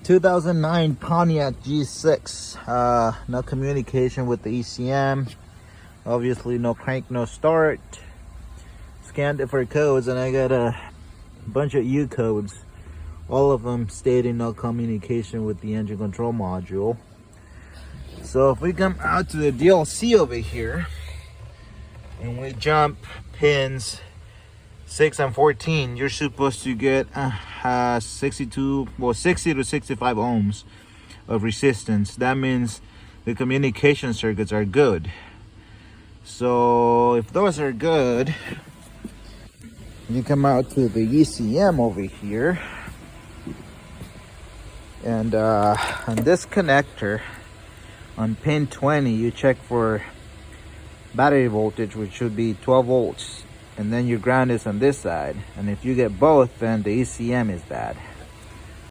2009 Pontiac G6. No communication with the ECM. Obviously no crank, no start. Scanned it for codes and I got a bunch of U codes. All of them stating no communication with the engine control module. So if we come out to the DLC over here and we jump pins 6 and 14, you're supposed to get 60 to 65 ohms of resistance. That means the communication circuits are good. So if those are good, you come out to the ECM over here, and on this connector on pin 20 you check for battery voltage, which should be 12 volts, and then your ground is on this side, and if you get both then the ECM is bad.